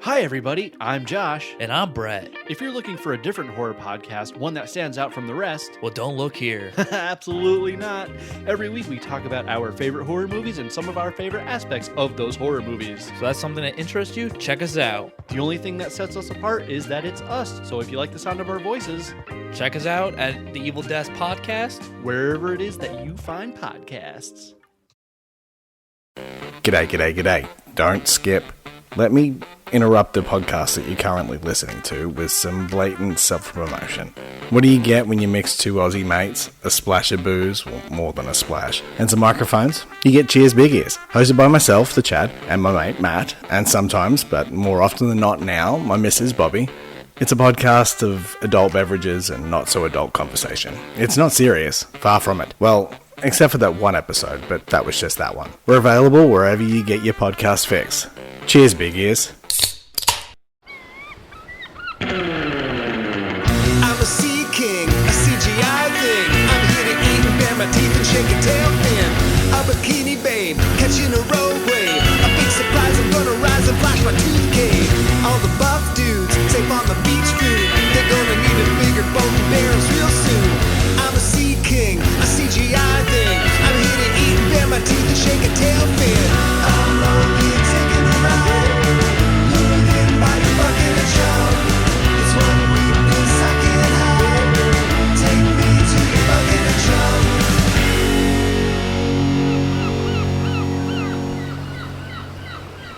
Hi everybody, I'm Josh. And I'm Brett. If you're looking for a different horror podcast, one that stands out from the rest, Well, don't look here. absolutely not. Every week we talk about our favorite horror movies and some of our favorite aspects of those horror movies. So that's something that interests you? Check us out. The only thing that sets us apart is that it's us, so if you like the sound of our voices, Check us out at the Evil Desk Podcast. wherever it is that you find podcasts. G'day. Don't skip. Let me interrupt the podcast that you're currently listening to with some blatant self-promotion. What do you get when you mix two Aussie mates, a splash of booze, well, more than a splash, and some microphones? You get Cheers Big Ears, hosted by myself, the Chad, and my mate, Matt, and sometimes, but more often than not now, my missus, Bobby. It's a podcast of adult beverages and not-so-adult conversation. It's not serious, far from it. Well, except for that one episode, but that was just that one. We're available wherever you get your podcast fix. Cheers, Big Ears. I'm a sea king, a CGI thing. I'm here to eat and bare my teeth and shake a tail fin. A bikini babe, catching a road wave. A big surprise, I'm gonna rise and flash my tooth cane. All the buff dudes, safe on the beach food. They're gonna need a bigger boat and barrels real soon. I'm a sea king, a CGI thing. I'm here to eat and bare my teeth and shake a tail fin. I'm lonely, taking a ride. Lured in by your bucket of chum. It's one weakness I can't hide. Take me to your bucket of chum.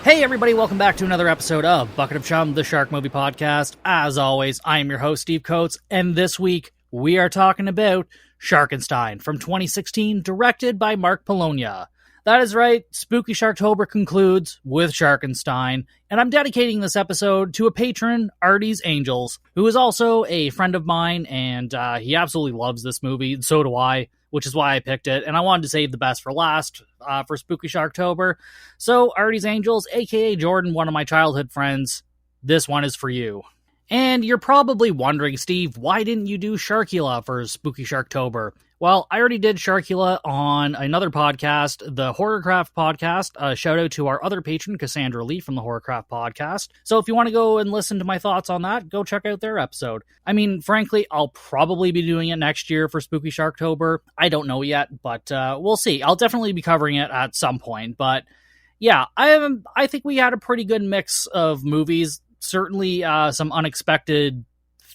Hey everybody, welcome back to another episode of Bucket of Chum, the Shark Movie Podcast. As always, I am your host, Steve Coates, and this week we are talking about Sharkenstein from 2016, directed by Mark Polonia. That is right, Spooky Sharktober concludes with Sharkenstein, and I'm dedicating this episode to a patron, Artie's Angels, who is also a friend of mine, and he absolutely loves this movie, and so do I, which is why I picked it, and I wanted to save the best for last for Spooky Sharktober. So, Artie's Angels, aka Jordan, one of my childhood friends, this one is for you. And you're probably wondering, Steve, why didn't you do Sharkula for Spooky Sharktober? Well, I already did Sharkula on another podcast, the Horrorcraft Podcast. Shout out to our other patron, Cassandra Lee from the Horrorcraft Podcast. So if you want to go and listen to my thoughts on that, go check out their episode. I mean, frankly, I'll probably be doing it next year for Spooky Sharktober. I don't know yet, but we'll see. I'll definitely be covering it at some point. But yeah, I think we had a pretty good mix of movies. Certainly some unexpected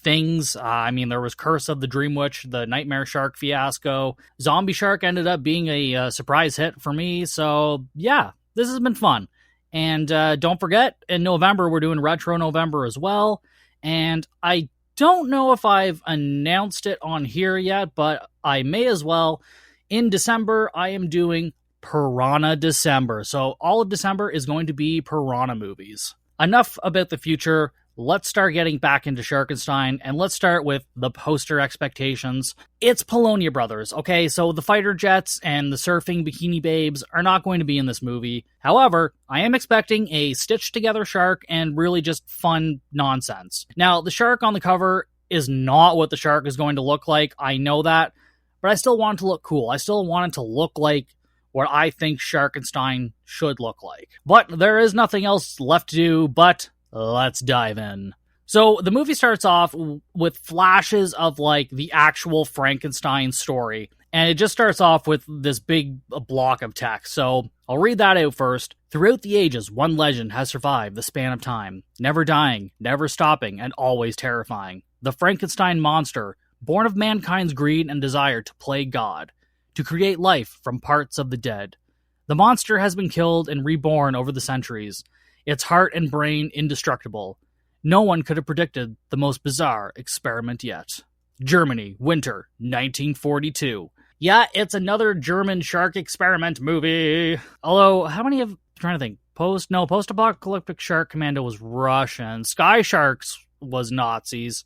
things. I mean, there was Curse of the Dream Witch, the Nightmare Shark fiasco. Zombie Shark ended up being a surprise hit for me. So yeah, this has been fun. And don't forget, in November, we're doing Retro November as well. And I don't know if I've announced it on here yet, but I may as well. In December, I am doing Piranha December. So all of December is going to be Piranha movies. Enough about the future. Let's start getting back into Sharkenstein, and let's start with the poster expectations. It's Polonia Brothers, okay? So the fighter jets and the surfing bikini babes are not going to be in this movie. However, I am expecting a stitched-together shark and really just fun nonsense. Now, the shark on the cover is not what the shark is going to look like. I know that, but I still want it to look cool. I still want it to look like what I think Sharkenstein should look like. But there is nothing else left to do but let's dive in. So the movie starts off with flashes of like the actual Frankenstein story. And it just starts off with this big block of text. So I'll read that out first. Throughout the ages, one legend has survived the span of time, never dying, never stopping, and always terrifying. The Frankenstein monster, born of mankind's greed and desire to play God, to create life from parts of the dead. The monster has been killed and reborn over the centuries, its heart and brain indestructible. No one could have predicted the most bizarre experiment yet. Germany, winter, 1942. Yeah, it's another German shark experiment movie. Although, how many of... I'm trying to think. Post-apocalyptic Shark Commando was Russian. Sky Sharks was Nazis.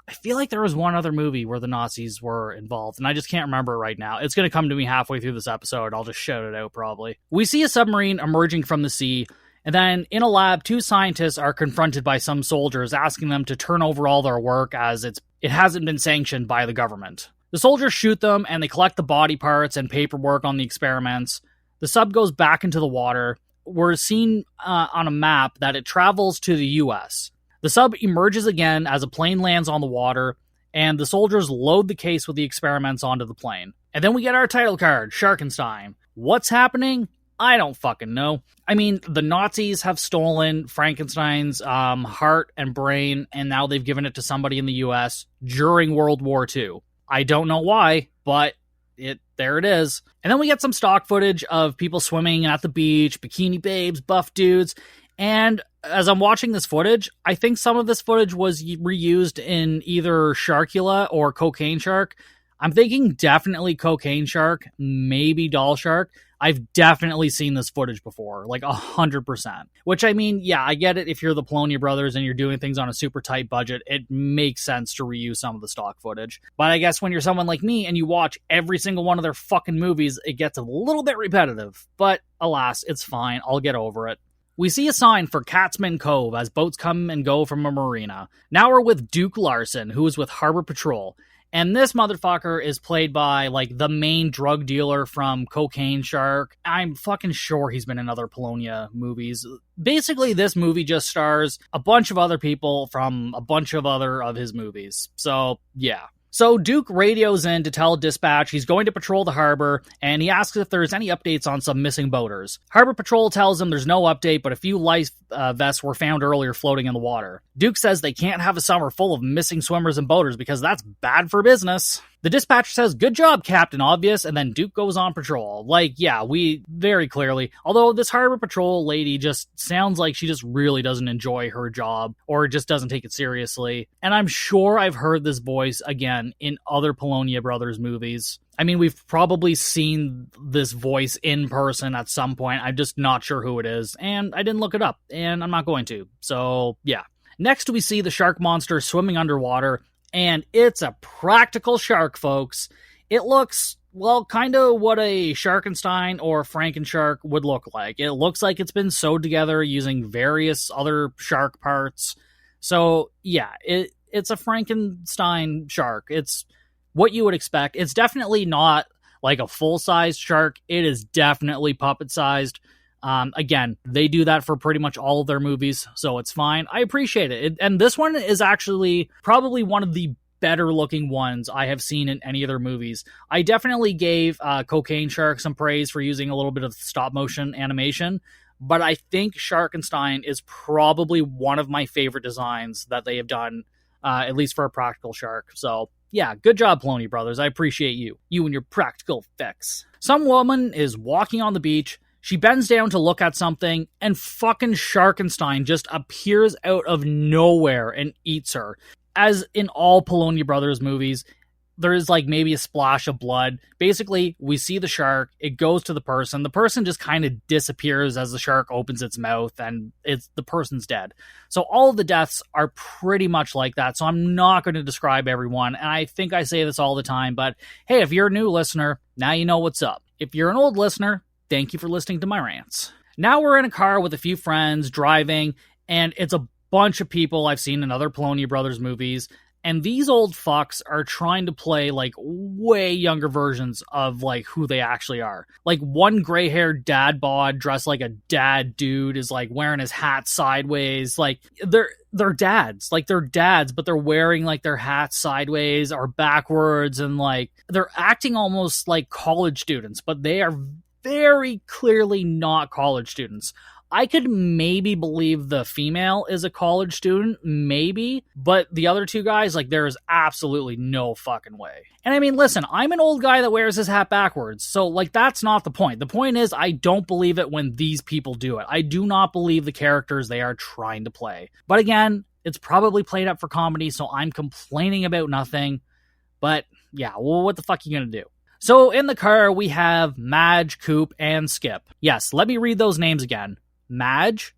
I feel like there was one other movie where the Nazis were involved, and I just can't remember right now. It's going to come to me halfway through this episode. I'll just shout it out, probably. We see a submarine emerging from the sea, and then in a lab, two scientists are confronted by some soldiers asking them to turn over all their work as it hasn't been sanctioned by the government. The soldiers shoot them, and they collect the body parts and paperwork on the experiments. The sub goes back into the water. we're seeing on a map that it travels to the US. The sub emerges again as a plane lands on the water, and the soldiers load the case with the experiments onto the plane. And then we get our title card, Sharkenstein. What's happening? I don't fucking know. I mean, the Nazis have stolen Frankenstein's heart and brain, and now they've given it to somebody in the US during World War II. I don't know why, but there it is. And then we get some stock footage of people swimming at the beach, bikini babes, buff dudes, and as I'm watching this footage, I think some of this footage was reused in either Sharkula or Cocaine Shark. I'm thinking definitely Cocaine Shark, maybe Doll Shark. I've definitely seen this footage before, like 100%. Which, I mean, yeah, I get it. If you're the Polonia brothers and you're doing things on a super tight budget, it makes sense to reuse some of the stock footage. But I guess when you're someone like me and you watch every single one of their fucking movies, it gets a little bit repetitive. But alas, it's fine. I'll get over it. We see a sign for Catsman Cove as boats come and go from a marina. Now we're with Duke Larson, who is with Harbor Patrol. And this motherfucker is played by, like, the main drug dealer from Cocaine Shark. I'm fucking sure he's been in other Polonia movies. Basically, this movie just stars a bunch of other people from a bunch of other of his movies. So, yeah. So Duke radios in to tell dispatch he's going to patrol the harbor, and he asks if there's any updates on some missing boaters. Harbor Patrol tells him there's no update, but a few life vests were found earlier floating in the water. Duke says they can't have a summer full of missing swimmers and boaters because that's bad for business. The dispatcher says, "Good job, Captain Obvious," and then Duke goes on patrol. Like, yeah, we very clearly, although this Harbor Patrol lady just sounds like she just really doesn't enjoy her job or just doesn't take it seriously. And I'm sure I've heard this voice again in other Polonia Brothers movies. I mean, we've probably seen this voice in person at some point. I'm just not sure who it is, and I didn't look it up, and I'm not going to. So, yeah. Next, we see the shark monster swimming underwater, and it's a practical shark, folks. It looks, well, kind of what a Sharkenstein or Frankenshark would look like. It looks like it's been sewed together using various other shark parts. So, yeah, it's a Frankenstein shark. It's what you would expect. It's definitely not like a full-sized shark. It is definitely puppet-sized. Again, they do that for pretty much all of their movies, so it's fine. I appreciate it. And this one is actually probably one of the better looking ones I have seen in any of their movies. I definitely gave Cocaine Shark some praise for using a little bit of stop motion animation, but I think Sharkenstein is probably one of my favorite designs that they have done, at least for a practical shark. So yeah, good job, Polonia Brothers. I appreciate you. You and your practical effects. Some woman is walking on the beach. She bends down to look at something, and fucking Sharkenstein just appears out of nowhere and eats her. As in all Polonia Brothers movies, there is like maybe a splash of blood. Basically, we see the shark, it goes to the person just kind of disappears as the shark opens its mouth, and the person's dead. So all of the deaths are pretty much like that, so I'm not going to describe everyone, and I think I say this all the time, but hey, if you're a new listener, now you know what's up. If you're an old listener, thank you for listening to my rants. Now we're in a car with a few friends driving, and it's a bunch of people I've seen in other Polonia Brothers movies, and these old fucks are trying to play like way younger versions of like who they actually are. Like one gray-haired dad bod dressed like a dad dude is like wearing his hat sideways. Like they're dads. Like they're dads, but they're wearing like their hats sideways or backwards, and like they're acting almost like college students, but they are very clearly not college students. I could maybe believe the female is a college student, maybe, but the other two guys, like, there is absolutely no fucking way. And I mean, listen, I'm an old guy that wears his hat backwards, so, like, that's not the point. The point is, I don't believe it when these people do it. I do not believe the characters they are trying to play. But again, it's probably played up for comedy, so I'm complaining about nothing. But, yeah, well, what the fuck are you gonna do? So, in the car, we have Madge, Coop, and Skip. Yes, let me read those names again. Madge,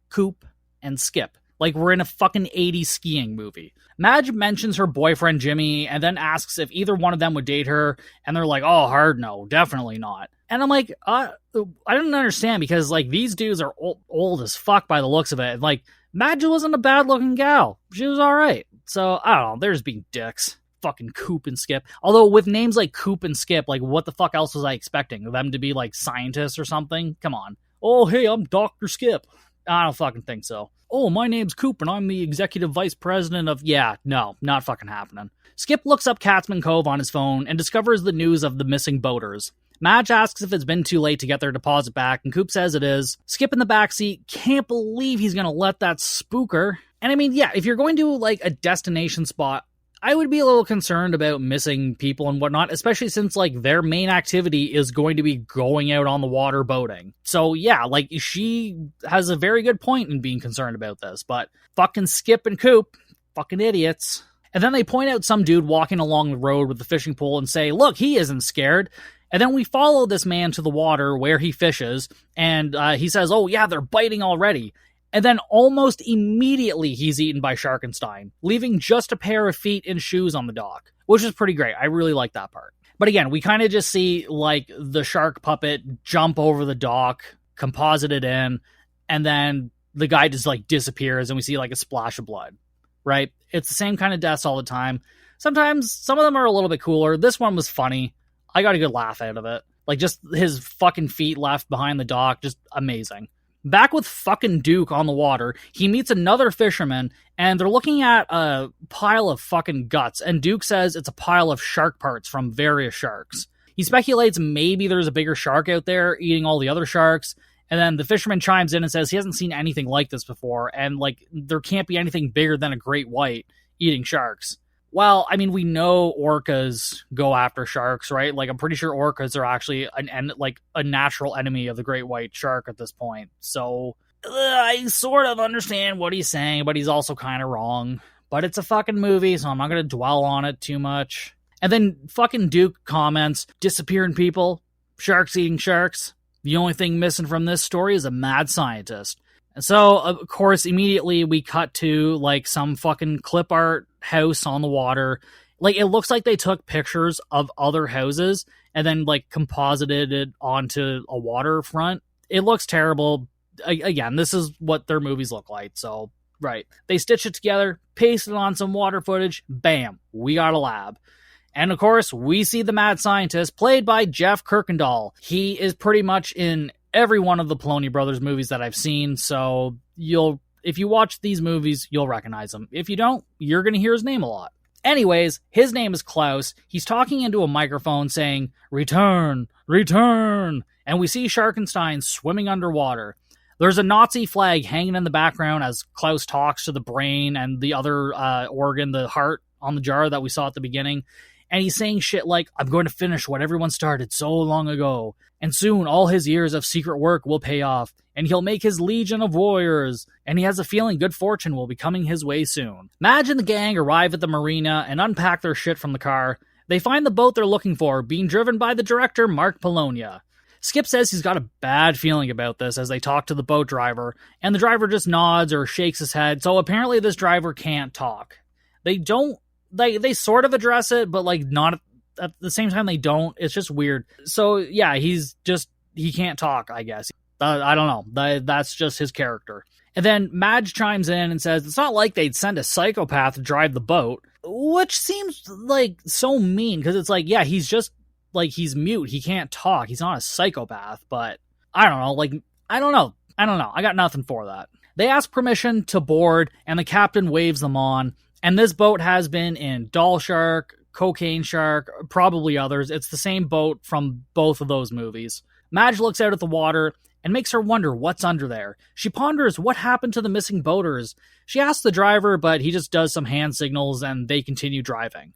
Coop, and Skip. Like we're in a fucking 80s skiing movie. Madge mentions her boyfriend Jimmy and then asks if either one of them would date her, and they're like, oh, hard no, definitely not. And I'm like, I don't understand, because like these dudes are old as fuck by the looks of it. Like Madge wasn't a bad looking gal. She was alright. So I don't know, they're just being dicks. Fucking Coop and Skip. Although with names like Coop and Skip, like what the fuck else was I expecting? Them to be like scientists or something? Come on. oh, hey, I'm Dr. Skip. I don't fucking think so. Oh, my name's Coop and I'm the executive vice president of... Yeah, no, not fucking happening. Skip looks up Catsman Cove on his phone and discovers the news of the missing boaters. Madge asks if it's been too late to get their deposit back, and Coop says it is. Skip in the backseat can't believe he's gonna let that spook her. And I mean, yeah, if you're going to, like, a destination spot, I would be a little concerned about missing people and whatnot, especially since, like, their main activity is going to be going out on the water boating. So, yeah, like, she has a very good point in being concerned about this, but fucking Skip and Coop, fucking idiots. And then they point out some dude walking along the road with the fishing pole and say, look, he isn't scared. And then we follow this man to the water where he fishes, and he says, oh yeah, they're biting already. And then almost immediately he's eaten by Sharkenstein, leaving just a pair of feet and shoes on the dock, which is pretty great. I really like that part. But again, we kind of just see like the shark puppet jump over the dock, composite it in, and then the guy just like disappears and we see like a splash of blood, right? It's the same kind of deaths all the time. Sometimes some of them are a little bit cooler. This one was funny. I got a good laugh out of it. Like, just his fucking feet left behind the dock, just amazing. Back with fucking Duke on the water, he meets another fisherman, and they're looking at a pile of fucking guts, and Duke says it's a pile of shark parts from various sharks. He speculates maybe there's a bigger shark out there eating all the other sharks, and then the fisherman chimes in and says he hasn't seen anything like this before, and, like, there can't be anything bigger than a great white eating sharks. Well, I mean, we know orcas go after sharks, right? Like, I'm pretty sure orcas are actually a natural enemy of the great white shark at this point. So, I sort of understand what he's saying, but he's also kind of wrong. But it's a fucking movie, so I'm not going to dwell on it too much. And then fucking Duke comments, disappearing people, sharks eating sharks. The only thing missing from this story is a mad scientist. And so, of course, immediately we cut to, like, some fucking clip art house on the water. Like, it looks like they took pictures of other houses and then, like, composited it onto a waterfront. It looks terrible. Again, this is what their movies look like, so, right. They stitch it together, paste it on some water footage, bam, we got a lab. And, of course, we see the mad scientist, played by Jeff Kirkendall. He is pretty much in every one of the Poloni Brothers movies that I've seen, so if you watch these movies, you'll recognize him. If you don't, you're going to hear his name a lot. Anyways, his name is Klaus. He's talking into a microphone saying, return, return, and we see Sharkenstein swimming underwater. There's a Nazi flag hanging in the background as Klaus talks to the brain and the other organ, the heart on the jar that we saw at the beginning. And he's saying shit like, I'm going to finish what everyone started so long ago. And soon all his years of secret work will pay off. And he'll make his legion of warriors. And he has a feeling good fortune will be coming his way soon. Madge and the gang arrive at the marina and unpack their shit from the car. They find the boat they're looking for, being driven by the director, Mark Polonia. Skip says he's got a bad feeling about this as they talk to the boat driver. And the driver just nods or shakes his head. So apparently this driver can't talk. They sort of address it, but like not at the same time they don't. It's just weird. So yeah, he can't talk, I guess. I don't know. That's just his character. And then Madge chimes in and says it's not like they'd send a psychopath to drive the boat, which seems like so mean because it's like, yeah, he's just like, he's mute. He can't talk. He's not a psychopath, but I don't know. Like, I don't know. I got nothing for that. They ask permission to board and the captain waves them on. And this boat has been in Doll Shark, Cocaine Shark, probably others. It's the same boat from both of those movies. Madge looks out at the water and makes her wonder what's under there. She ponders what happened to the missing boaters. She asks the driver, but he just does some hand signals and they continue driving.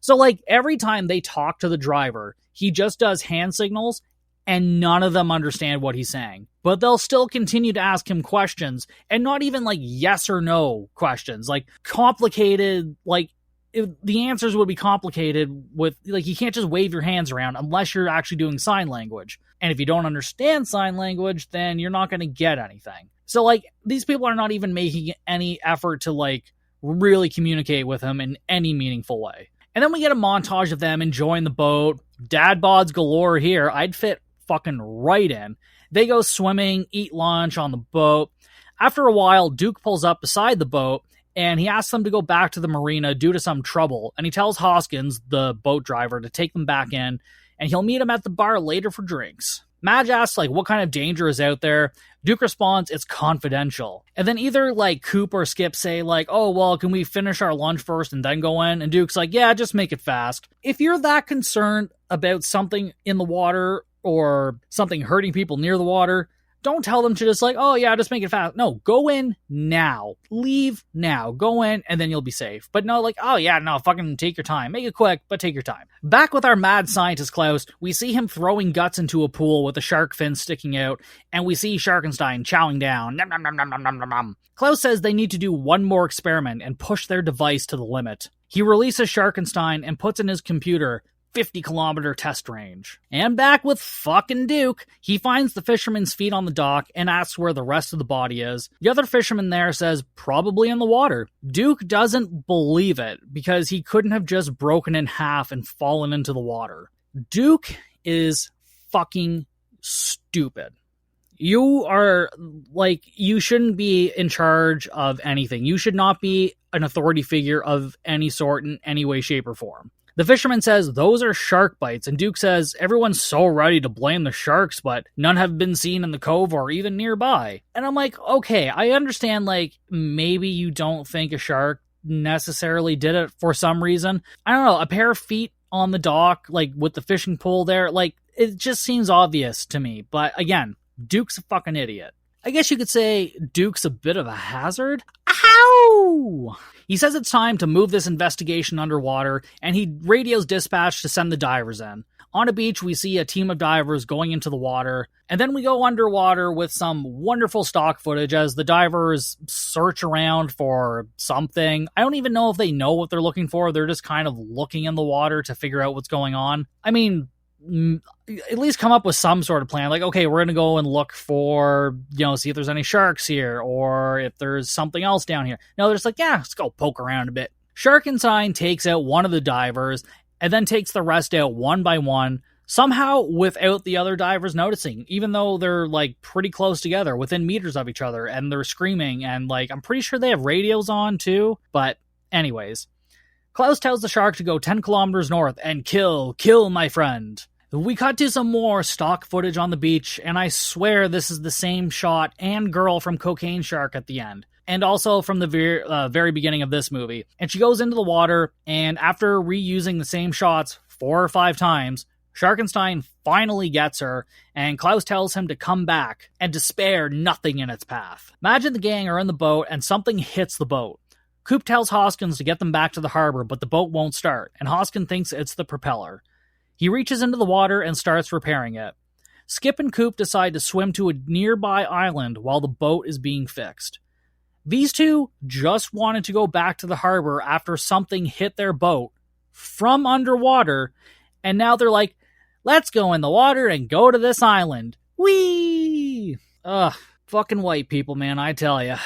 So, like, every time they talk to the driver, he just does hand signals and none of them understand what he's saying. But they'll still continue to ask him questions, and not even like yes or no questions, like complicated, like the answers would be complicated with, like, you can't just wave your hands around unless you're actually doing sign language. And if you don't understand sign language, then you're not going to get anything. So, like, these people are not even making any effort to, like, really communicate with him in any meaningful way. And then we get a montage of them enjoying the boat. Dad bods galore here. I'd fit fucking right in. They go swimming, eat lunch on the boat. After a while, Duke pulls up beside the boat, and he asks them to go back to the marina due to some trouble. And he tells Hoskins, the boat driver, to take them back in, and he'll meet him at the bar later for drinks. Madge asks, like, what kind of danger is out there? Duke responds, it's confidential. And then either, like, Coop or Skip say, like, oh, well, can we finish our lunch first and then go in? And Duke's like, yeah, just make it fast. If you're that concerned about something in the water or something hurting people near the water, don't tell them to just like, oh yeah, just make it fast. No, go in now. Leave now. Go in and then you'll be safe. But no, like, oh yeah, no, fucking take your time. Make it quick, but take your time. Back with our mad scientist Klaus, we see him throwing guts into a pool with a shark fin sticking out, and we see Sharkenstein chowing down. Nom, nom, nom, nom, nom, nom, nom, nom. Klaus says they need to do one more experiment and push their device to the limit. He releases Sharkenstein and puts in his computer 50-kilometer test range. And back with fucking Duke, he finds the fisherman's feet on the dock and asks where the rest of the body is. The other fisherman there says, probably in the water. Duke doesn't believe it, because he couldn't have just broken in half and fallen into the water. Duke is fucking stupid. You are, like, you shouldn't be in charge of anything. You should not be an authority figure of any sort in any way, shape, or form. The fisherman says those are shark bites, and Duke says everyone's so ready to blame the sharks, but none have been seen in the cove or even nearby. And I'm like, okay, I understand, like, maybe you don't think a shark necessarily did it for some reason. I don't know, a pair of feet on the dock, like, with the fishing pole there, like, it just seems obvious to me. But again, Duke's a fucking idiot. I guess you could say Duke's a bit of a hazard. Ow! He says it's time to move this investigation underwater, and he radios dispatch to send the divers in. On a beach, we see a team of divers going into the water, and then we go underwater with some wonderful stock footage as the divers search around for something. I don't even know if they know what they're looking for. They're just kind of looking in the water to figure out what's going on. I mean, at least come up with some sort of plan. Like, okay, we're going to go and look for, see if there's any sharks here or if there's something else down here. No, they're just like, yeah, let's go poke around a bit. Sharkenstein takes out one of the divers and then takes the rest out one by one, somehow without the other divers noticing, even though they're, like, pretty close together, within meters of each other, and they're screaming, and, like, I'm pretty sure they have radios on too. But anyways, Klaus tells the shark to go 10 kilometers north and kill my friend. We cut to some more stock footage on the beach, and I swear this is the same shot and girl from Cocaine Shark at the end, and also from the very beginning of this movie. And she goes into the water, and after reusing the same shots 4 or 5 times, Sharkenstein finally gets her, and Klaus tells him to come back and to spare nothing in its path. Madge and the gang are in the boat, and something hits the boat. Coop tells Hoskins to get them back to the harbor, but the boat won't start, and Hoskins thinks it's the propeller. He reaches into the water and starts repairing it. Skip and Coop decide to swim to a nearby island while the boat is being fixed. These two just wanted to go back to the harbor after something hit their boat from underwater, and now they're like, let's go in the water and go to this island. Whee! Ugh, fucking white people, man, I tell ya.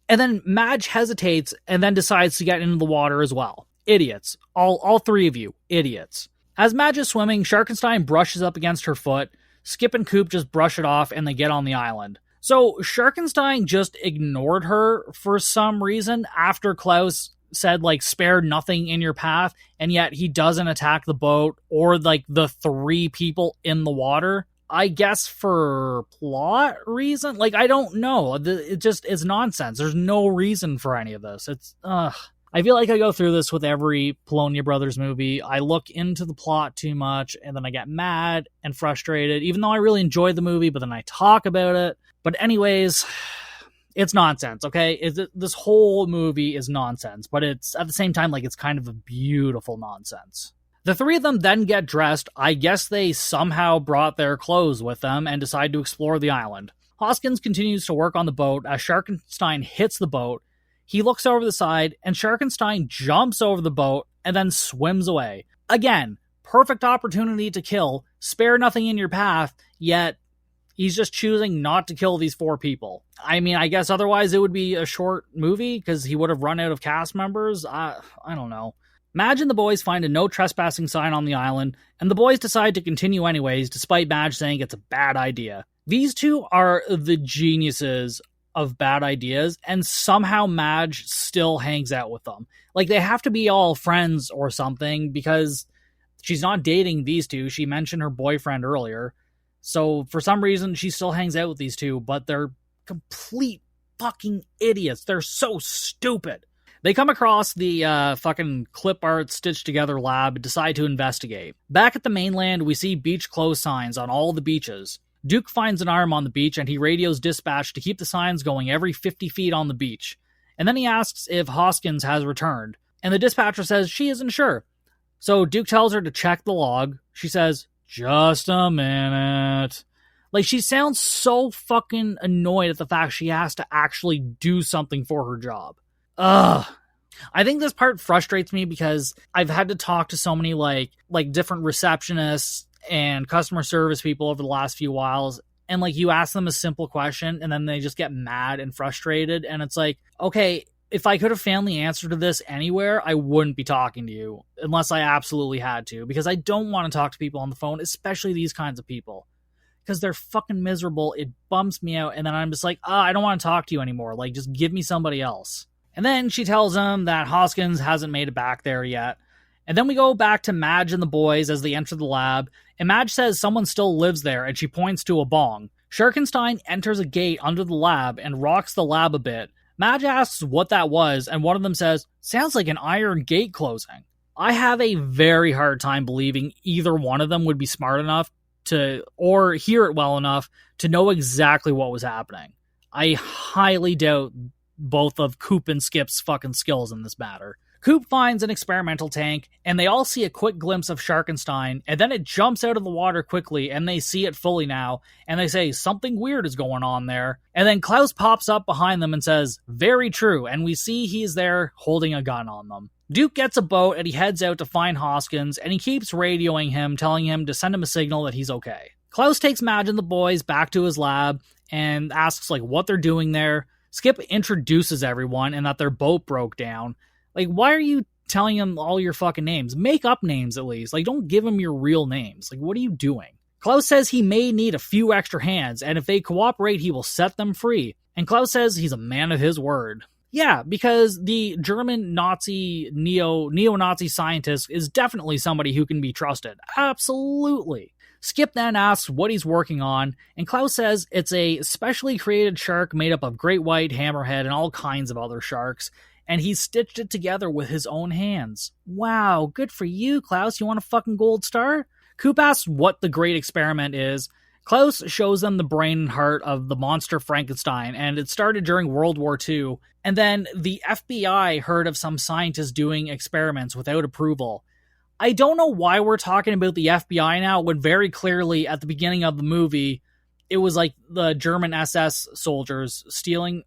And then Madge hesitates and then decides to get into the water as well. Idiots. All 3 of you. Idiots. As Madge is swimming, Sharkenstein brushes up against her foot. Skip and Coop just brush it off and they get on the island. So Sharkenstein just ignored her for some reason after Klaus said, like, spare nothing in your path, and yet he doesn't attack the boat or, like, the 3 people in the water. I guess for plot reason? Like, I don't know. It's nonsense. There's no reason for any of this. I feel like I go through this with every Polonia Brothers movie. I look into the plot too much, and then I get mad and frustrated, even though I really enjoyed the movie, but then I talk about it. But anyways, it's nonsense, okay? This whole movie is nonsense, but it's, at the same time, like, it's kind of a beautiful nonsense. The 3 of them then get dressed. I guess they somehow brought their clothes with them and decide to explore the island. Hoskins continues to work on the boat as Sharkenstein hits the boat. He looks over the side, and Sharkenstein jumps over the boat and then swims away. Again, perfect opportunity to kill, spare nothing in your path, yet he's just choosing not to kill these 4 people. I mean, I guess otherwise it would be a short movie because he would have run out of cast members. I don't know. Madge and the boys find a no trespassing sign on the island, and the boys decide to continue anyways, despite Madge saying it's a bad idea. These 2 are the geniuses of bad ideas, and somehow Madge still hangs out with them. Like, they have to be all friends or something, because she's not dating these 2. She mentioned her boyfriend earlier. So for some reason, she still hangs out with these two, but they're complete fucking idiots. They're so stupid. They come across the fucking clip art stitched together lab and decide to investigate. Back at the mainland, we see beach closed signs on all the beaches. Duke finds an arm on the beach and he radios dispatch to keep the signs going every 50 feet on the beach. And then he asks if Hoskins has returned. And the dispatcher says she isn't sure. So Duke tells her to check the log. She says, "Just a minute." Like, she sounds so fucking annoyed at the fact she has to actually do something for her job. Ugh. I think this part frustrates me because I've had to talk to so many like different receptionists and customer service people over the last few whiles, and like you ask them a simple question and then they just get mad and frustrated, and it's like, okay, if I could have found the answer to this anywhere, I wouldn't be talking to you unless I absolutely had to, because I don't want to talk to people on the phone, especially these kinds of people, because they're fucking miserable. It bums me out, and then I'm just like, I don't want to talk to you anymore. Like, just give me somebody else. And then she tells him that Hoskins hasn't made it back there yet. And then we go back to Madge and the boys as they enter the lab, and Madge says someone still lives there, and she points to a bong. Sharkenstein enters a gate under the lab and rocks the lab a bit. Madge asks what that was, and one of them says, "Sounds like an iron gate closing." I have a very hard time believing either one of them would be smart enough to, or hear it well enough to know exactly what was happening. I highly doubt both of Coop and Skip's fucking skills in this matter. Coop finds an experimental tank, and they all see a quick glimpse of Sharkenstein, and then it jumps out of the water quickly, and they see it fully now, and they say something weird is going on there. And then Klaus pops up behind them and says, "Very true," and we see he's there holding a gun on them. Duke gets a boat, and he heads out to find Hoskins, and he keeps radioing him, telling him to send him a signal that he's okay. Klaus takes Madge and the boys back to his lab, and asks like what they're doing there. Skip introduces everyone, and that their boat broke down. Like, why are you telling him all your fucking names? Make up names at least. Like, don't give him your real names. Like, what are you doing? Klaus says he may need a few extra hands, and if they cooperate, he will set them free. And Klaus says he's a man of his word. Yeah, because the German Nazi neo-Nazi scientist is definitely somebody who can be trusted. Absolutely. Skip then asks what he's working on, and Klaus says it's a specially created shark made up of great white, hammerhead, and all kinds of other sharks, and he's stitched it together with his own hands. Wow, good for you, Klaus. You want a fucking gold star? Coop asks what the great experiment is. Klaus shows them the brain and heart of the monster Frankenstein, and it started during World War II, and then the FBI heard of some scientists doing experiments without approval. I don't know why we're talking about the FBI now, when very clearly at the beginning of the movie, it was like the German SS soldiers stealing.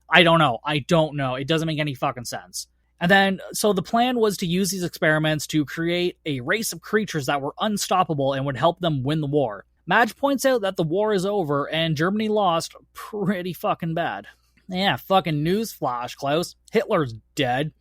I don't know. It doesn't make any fucking sense. And then, so the plan was to use these experiments to create a race of creatures that were unstoppable and would help them win the war. Madge points out that the war is over and Germany lost pretty fucking bad. Yeah, fucking newsflash, Klaus. Hitler's dead.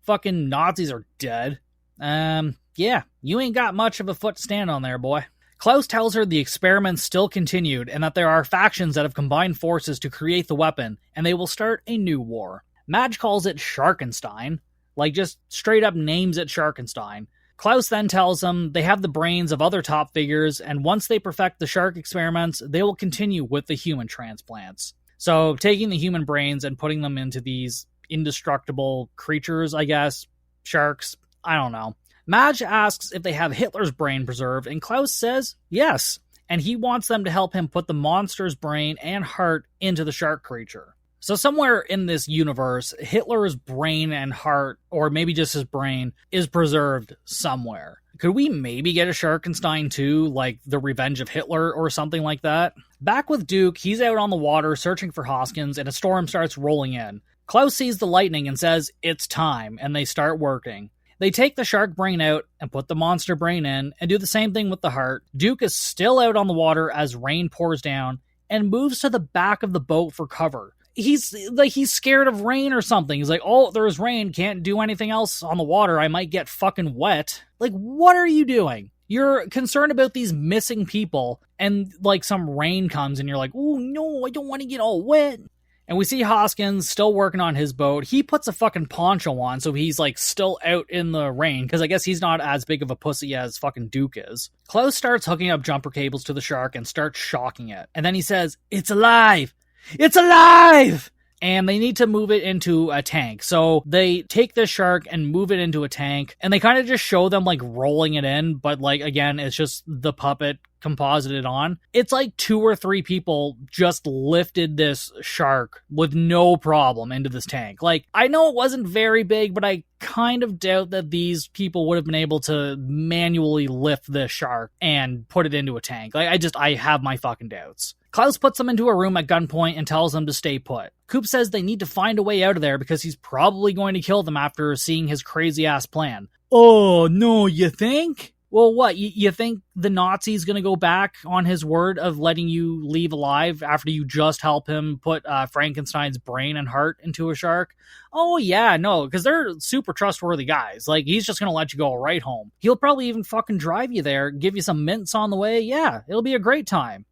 Fucking Nazis are dead. Yeah, you ain't got much of a foot to stand on there, boy. Klaus tells her the experiments still continued and that there are factions that have combined forces to create the weapon, and they will start a new war. Madge calls it Sharkenstein, like just straight up names it Sharkenstein. Klaus then tells them they have the brains of other top figures, and once they perfect the shark experiments, they will continue with the human transplants. So, taking the human brains and putting them into these indestructible creatures, I guess, sharks, I don't know. Madge asks if they have Hitler's brain preserved, and Klaus says yes, and he wants them to help him put the monster's brain and heart into the shark creature. So somewhere in this universe, Hitler's brain and heart, or maybe just his brain, is preserved somewhere. Could we maybe get a Sharkenstein 2, like The Revenge of Hitler or something like that? Back with Duke, he's out on the water searching for Hoskins, and a storm starts rolling in. Klaus sees the lightning and says, "It's time," and they start working. They take the shark brain out and put the monster brain in, and do the same thing with the heart. Duke is still out on the water as rain pours down, and moves to the back of the boat for cover. He's scared of rain or something. He's like, oh, there's rain, can't do anything else on the water, I might get fucking wet. Like, what are you doing? You're concerned about these missing people, and like some rain comes and you're like, oh no, I don't want to get all wet. And we see Hoskins still working on his boat. He puts a fucking poncho on, so he's like still out in the rain, because I guess he's not as big of a pussy as fucking Duke is. Klaus starts hooking up jumper cables to the shark and starts shocking it. And then he says, "It's alive! It's alive!" And they need to move it into a tank. So they take this shark and move it into a tank, and they kind of just show them like rolling it in, but like, again, it's just the puppet composited on. It's like 2 or 3 people just lifted this shark with no problem into this tank. Like, I know it wasn't very big, but I kind of doubt that these people would have been able to manually lift this shark and put it into a tank. Like, I have my fucking doubts. Klaus puts them into a room at gunpoint and tells them to stay put. Coop says they need to find a way out of there because he's probably going to kill them after seeing his crazy-ass plan. Oh, no, you think? Well, what, you think the Nazi's gonna go back on his word of letting you leave alive after you just help him put Frankenstein's brain and heart into a shark? Oh, yeah, no, because they're super trustworthy guys. Like, he's just gonna let you go right home. He'll probably even fucking drive you there, give you some mints on the way. Yeah, it'll be a great time.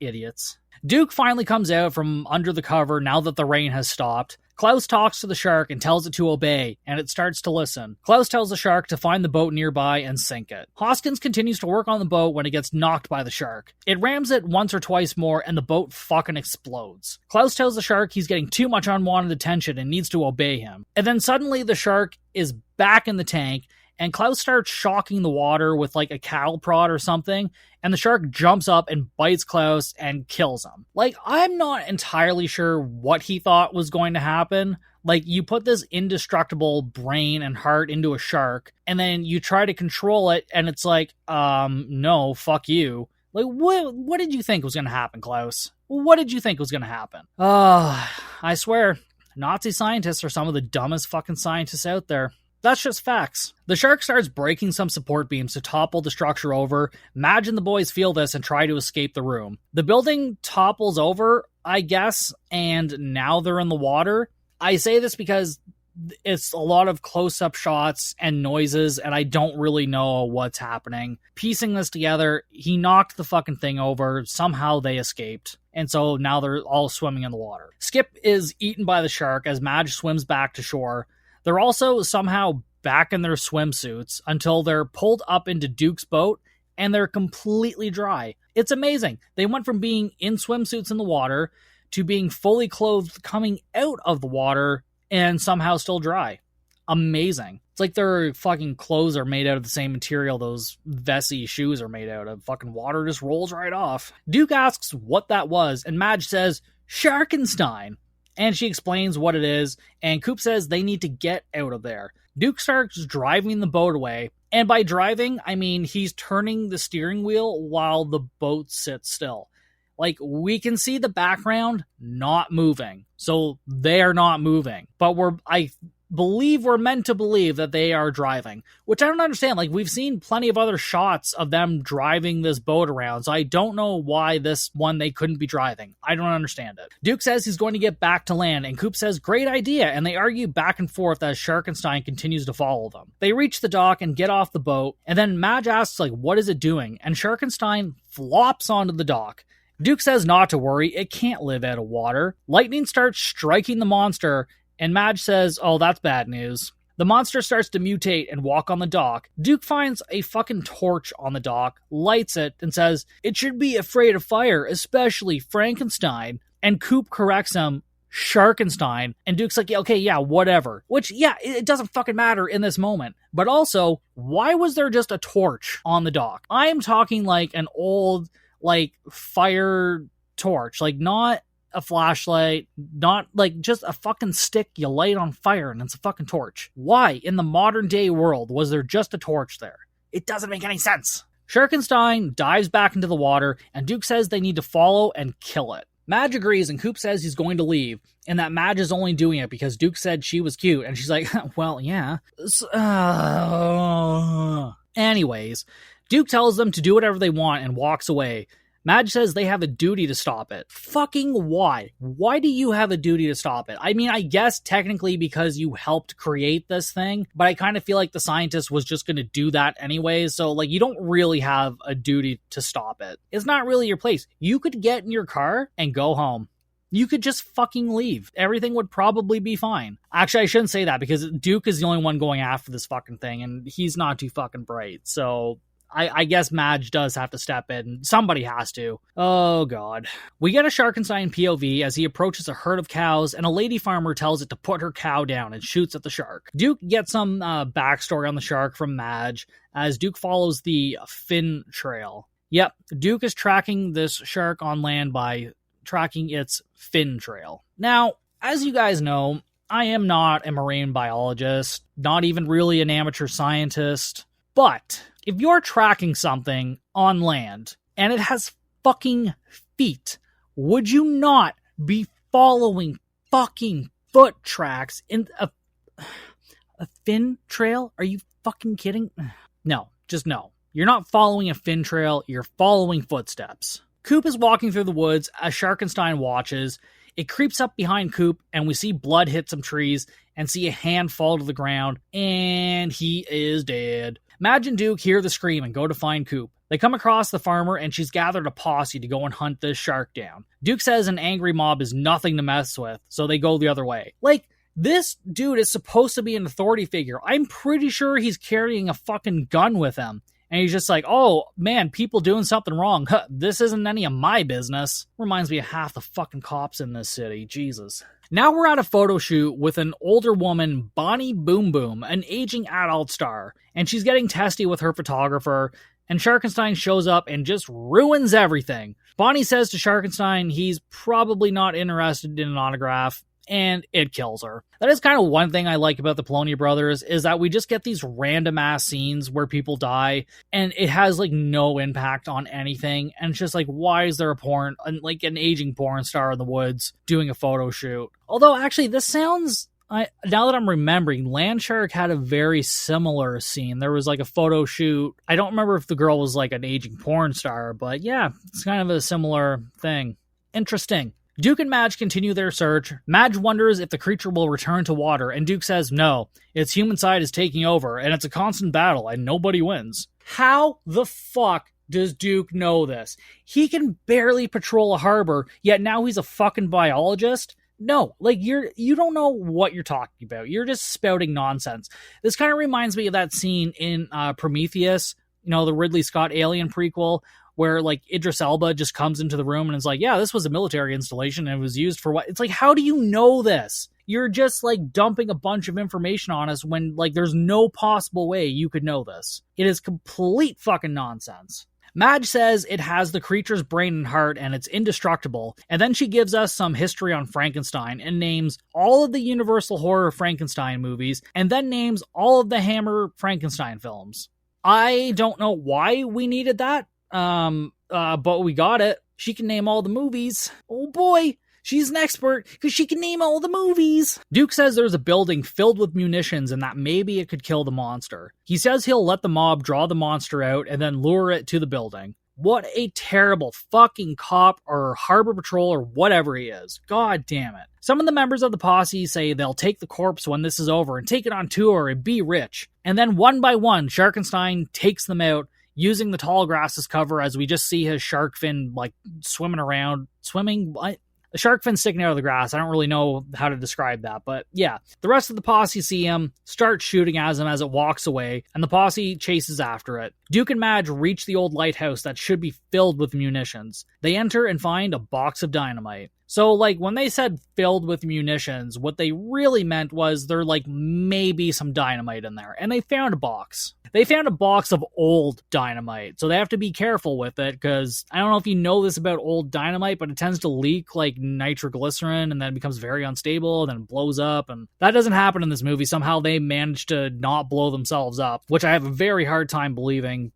Idiots. Duke finally comes out from under the cover now that the rain has stopped. Klaus talks to the shark and tells it to obey, and it starts to listen. Klaus tells the shark to find the boat nearby and sink it. Hoskins continues to work on the boat when it gets knocked by the shark. It rams it once or twice more, and the boat fucking explodes. Klaus tells the shark he's getting too much unwanted attention and needs to obey him. And then suddenly the shark is back in the tank, and Klaus starts shocking the water with like a cattle prod or something, and the shark jumps up and bites Klaus and kills him. Like, I'm not entirely sure what he thought was going to happen. Like, you put this indestructible brain and heart into a shark, and then you try to control it, and it's like, no, fuck you. Like, what did you think was going to happen, Klaus? What did you think was going to happen? I swear, Nazi scientists are some of the dumbest fucking scientists out there. That's just facts. The shark starts breaking some support beams to topple the structure over. Madge and the boys feel this and try to escape the room. The building topples over, I guess, and now they're in the water. I say this because it's a lot of close-up shots and noises, and I don't really know what's happening. Piecing this together, he knocked the fucking thing over. Somehow they escaped. And so now they're all swimming in the water. Skip is eaten by the shark as Madge swims back to shore. They're also somehow back in their swimsuits until they're pulled up into Duke's boat and they're completely dry. It's amazing. They went from being in swimsuits in the water to being fully clothed coming out of the water and somehow still dry. Amazing. It's like their fucking clothes are made out of the same material those Vessi shoes are made out of. Fucking water just rolls right off. Duke asks what that was, and Madge says, Sharkenstein. And she explains what it is, and Coop says they need to get out of there. Duke starts driving the boat away, and by driving, I mean he's turning the steering wheel while the boat sits still. Like, we can see the background not moving, so they are not moving. But I believe we're meant to believe that they are driving, which I don't understand. Like, we've seen plenty of other shots of them driving this boat around, so I don't know why this one they couldn't be driving. I don't understand it. Duke says he's going to get back to land, and Coop says great idea, and they argue back and forth as Sharkenstein continues to follow them. They reach the dock and get off the boat, and then Madge asks, like, what is it doing? And Sharkenstein flops onto the dock. Duke says not to worry, it can't live out of water. Lightning starts striking the monster, and Madge says, oh, that's bad news. The monster starts to mutate and walk on the dock. Duke finds a fucking torch on the dock, lights it, and says, it should be afraid of fire, especially Frankenstein. And Coop corrects him, Sharkenstein. And Duke's like, yeah, okay, yeah, whatever. Which, yeah, it doesn't fucking matter in this moment. But also, why was there just a torch on the dock? I'm talking like an old, like, fire torch. Like, not a flashlight, not like just a fucking stick you light on fire and it's a fucking torch. Why in the modern day world was there just a torch there? It doesn't make any sense. Sharkenstein dives back into the water and Duke says they need to follow and kill it. Madge agrees and Coop says he's going to leave and that Madge is only doing it because Duke said she was cute and she's like, well, yeah. Anyways, Duke tells them to do whatever they want and walks away. Madge says they have a duty to stop it. Fucking why? Why do you have a duty to stop it? I mean, I guess technically because you helped create this thing, but I kind of feel like the scientist was just going to do that anyways, so like you don't really have a duty to stop it. It's not really your place. You could get in your car and go home. You could just fucking leave. Everything would probably be fine. Actually, I shouldn't say that because Duke is the only one going after this fucking thing, and he's not too fucking bright. So I guess Madge does have to step in. Somebody has to. Oh, God. We get a Sharkenstein POV as he approaches a herd of cows, and a lady farmer tells it to put her cow down and shoots at the shark. Duke gets some backstory on the shark from Madge as Duke follows the fin trail. Yep, Duke is tracking this shark on land by tracking its fin trail. Now, as you guys know, I am not a marine biologist, not even really an amateur scientist, but if you're tracking something on land and it has fucking feet, would you not be following fucking foot tracks in a fin trail? Are you fucking kidding? No, just no. You're not following a fin trail, you're following footsteps. Coop is walking through the woods as Sharkenstein watches. It creeps up behind Coop, and we see blood hit some trees and see a hand fall to the ground, and he is dead. Madge and Duke hear the scream and go to find Coop. They come across the farmer, and she's gathered a posse to go and hunt this shark down. Duke says an angry mob is nothing to mess with, so they go the other way. Like, this dude is supposed to be an authority figure. I'm pretty sure he's carrying a fucking gun with him. And he's just like, oh, man, people doing something wrong. This isn't any of my business. Reminds me of half the fucking cops in this city. Jesus. Now we're at a photo shoot with an older woman, Bonnie Boom Boom, an aging adult star. And she's getting testy with her photographer. And Sharkenstein shows up and just ruins everything. Bonnie says to Sharkenstein he's probably not interested in an autograph. And it kills her. That is kind of one thing I like about the Polonia Brothers, is that we just get these random ass scenes where people die, and it has like no impact on anything. And it's just like, why is there an aging porn star in the woods doing a photo shoot? Although actually, this sounds, now that I'm remembering, Landshark had a very similar scene. There was like a photo shoot. I don't remember if the girl was like an aging porn star, but yeah, it's kind of a similar thing. Interesting. Duke and Madge continue their search. Madge wonders if the creature will return to water, and Duke says no, its human side is taking over, and it's a constant battle, and nobody wins. How the fuck does Duke know this? He can barely patrol a harbor, yet now he's a fucking biologist? No, like, you don't know what you're talking about. You're just spouting nonsense. This kind of reminds me of that scene in Prometheus, the Ridley Scott Alien prequel, where like Idris Elba just comes into the room and is like, yeah, this was a military installation and it was used for what? It's like, how do you know this? You're just like dumping a bunch of information on us when like there's no possible way you could know this. It is complete fucking nonsense. Madge says it has the creature's brain and heart and it's indestructible, and then she gives us some history on Frankenstein and names all of the Universal Horror Frankenstein movies, and then names all of the Hammer Frankenstein films. I don't know why we needed that. But we got it. She can name all the movies. Oh boy, she's an expert because she can name all the movies. Duke says there's a building filled with munitions and that maybe it could kill the monster. He says he'll let the mob draw the monster out and then lure it to the building. What a terrible fucking cop or harbor patrol or whatever he is. God damn it. Some of the members of the posse say they'll take the corpse when this is over and take it on tour and be rich. And then one by one, Sharkenstein takes them out, using the tall grass as cover as we just see his shark fin like swimming around. What? The shark fin sticking out of the grass. I don't really know how to describe that, but yeah. The rest of the posse see him, start shooting at him as it walks away, and the posse chases after it. Duke and Madge reach the old lighthouse that should be filled with munitions. They enter and find a box of dynamite. So, like, when they said filled with munitions, what they really meant was there, like, maybe some dynamite in there. And they found a box. They found a box of old dynamite. So they have to be careful with it, because I don't know if you know this about old dynamite, but it tends to leak, like, nitroglycerin, and then becomes very unstable, and then blows up. And that doesn't happen in this movie. Somehow they managed to not blow themselves up, which I have a very hard time believing.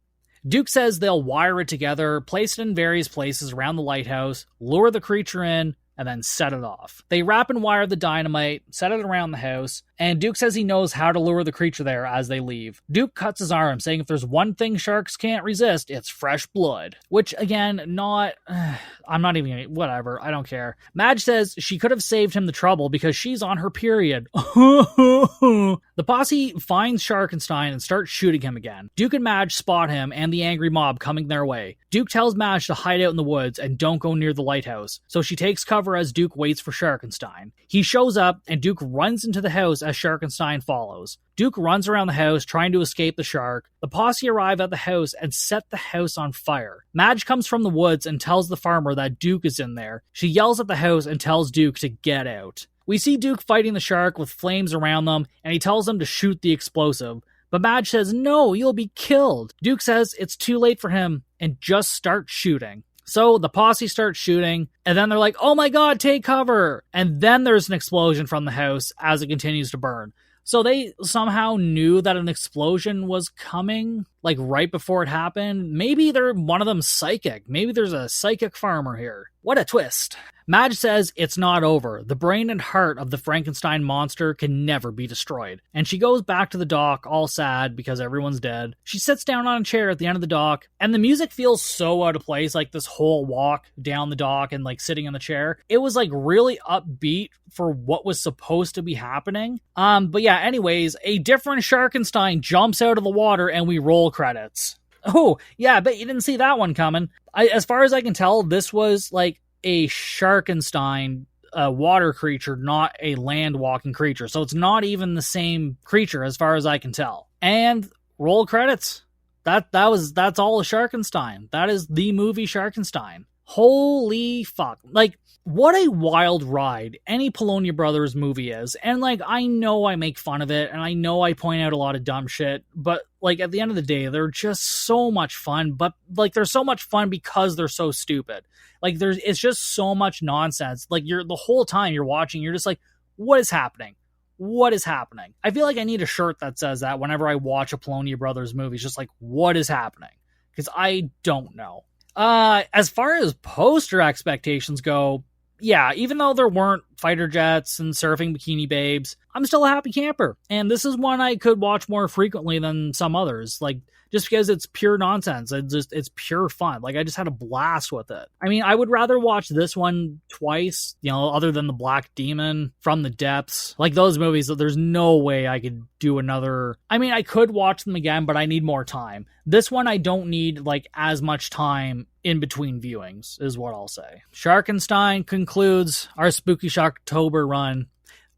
Duke says they'll wire it together, place it in various places around the lighthouse, lure the creature in, and then set it off. They wrap and wire the dynamite, set it around the house, and Duke says he knows how to lure the creature there as they leave. Duke cuts his arm, saying if there's one thing sharks can't resist, it's fresh blood. Which, again, I'm not even gonna... Whatever, I don't care. Madge says she could have saved him the trouble because she's on her period. The posse finds Sharkenstein and starts shooting him again. Duke and Madge spot him and the angry mob coming their way. Duke tells Madge to hide out in the woods and don't go near the lighthouse, so she takes cover cover as Duke waits for Sharkenstein. He shows up, and Duke runs into the house as Sharkenstein follows. Duke runs around the house trying to escape the shark. The posse arrive at the house and set the house on fire. Madge comes from the woods and tells the farmer that Duke is in there. She yells at the house and tells Duke to get out. We see Duke fighting the shark with flames around them, and he tells them to shoot the explosive. But Madge says, no, you'll be killed. Duke says it's too late for him and just starts shooting. So the posse starts shooting, and then they're like, oh my god, take cover! And then there's an explosion from the house as it continues to burn. So they somehow knew that an explosion was coming, like right before it happened. Maybe one of them's psychic. Maybe there's a psychic farmer here. What a twist. Madge says it's not over. The brain and heart of the Frankenstein monster can never be destroyed. And she goes back to the dock, all sad because everyone's dead. She sits down on a chair at the end of the dock, and the music feels so out of place, like this whole walk down the dock and like sitting in the chair. It was like really upbeat for what was supposed to be happening. But yeah, anyways, a different Sharkenstein jumps out of the water and we roll credits. Oh, yeah, I bet you didn't see that one coming. As far as I can tell, this was like a Sharkenstein water creature, not a land walking creature. So it's not even the same creature as far as I can tell. And roll credits. That's all of Sharkenstein. That is the movie Sharkenstein. Holy fuck. Like, what a wild ride any Polonia Brothers movie is. And like, I know I make fun of it, and I know I point out a lot of dumb shit, but like at the end of the day, they're just so much fun. But like, they're so much fun because they're so stupid. Like, it's just so much nonsense. Like, the whole time you're watching, you're just like, what is happening? What is happening? I feel like I need a shirt that says that whenever I watch a Polonia Brothers movie. It's just like, what is happening? Because I don't know. As far as poster expectations go, yeah, even though there weren't fighter jets and surfing bikini babes, I'm still a happy camper. And this is one I could watch more frequently than some others. Like, just because it's pure nonsense. It's pure fun. Like, I just had a blast with it. I mean, I would rather watch this one twice, other than The Black Demon, From the Depths. Like, those movies, there's no way I could do another. I mean, I could watch them again, but I need more time. This one, I don't need, like, as much time in between viewings, is what I'll say. Sharkenstein concludes our Spooky Shocktober run.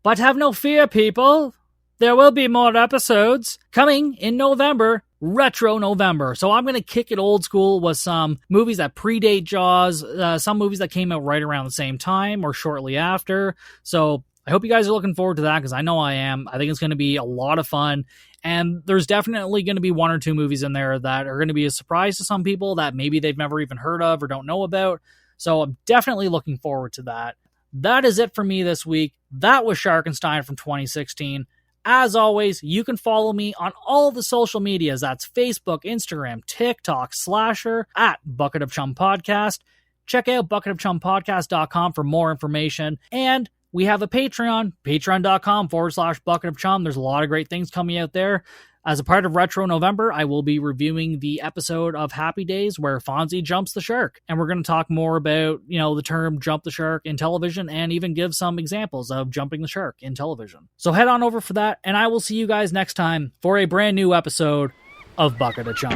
But have no fear, people. There will be more episodes coming in November. Retro November. So I'm going to kick it old school with some movies that predate Jaws, some movies that came out right around the same time or shortly after. So I hope you guys are looking forward to that, because I know I am. I think it's going to be a lot of fun. And there's definitely going to be one or two movies in there that are going to be a surprise to some people that maybe they've never even heard of or don't know about. So I'm definitely looking forward to that. That is it for me this week. That was Sharkenstein from 2016. As always, you can follow me on all the social medias. That's Facebook, Instagram, TikTok, Slasher, at Bucket of Chum Podcast. Check out bucketofchumpodcast.com for more information. And we have a Patreon, patreon.com/Bucket of Chum. There's a lot of great things coming out there. As a part of Retro November, I will be reviewing the episode of Happy Days where Fonzie jumps the shark. And we're going to talk more about, the term jump the shark in television, and even give some examples of jumping the shark in television. So head on over for that, and I will see you guys next time for a brand new episode of Bucket of Chum.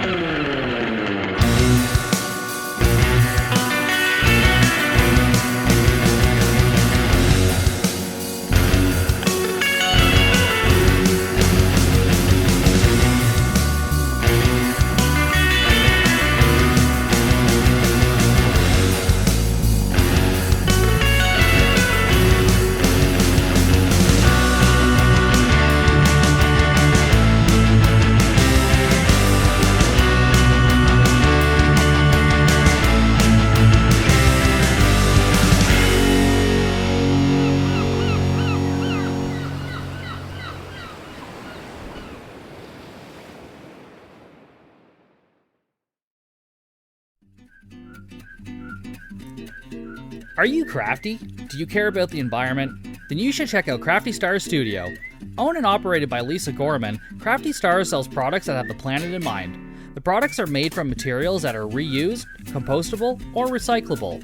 Are you crafty? Do you care about the environment? Then you should check out Crafty Stars Studio. Owned and operated by Lisa Gorman, Crafty Stars sells products that have the planet in mind. The products are made from materials that are reused, compostable, or recyclable.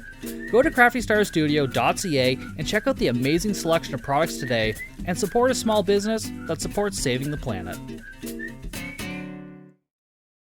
Go to craftystarsstudio.ca and check out the amazing selection of products today, and support a small business that supports saving the planet.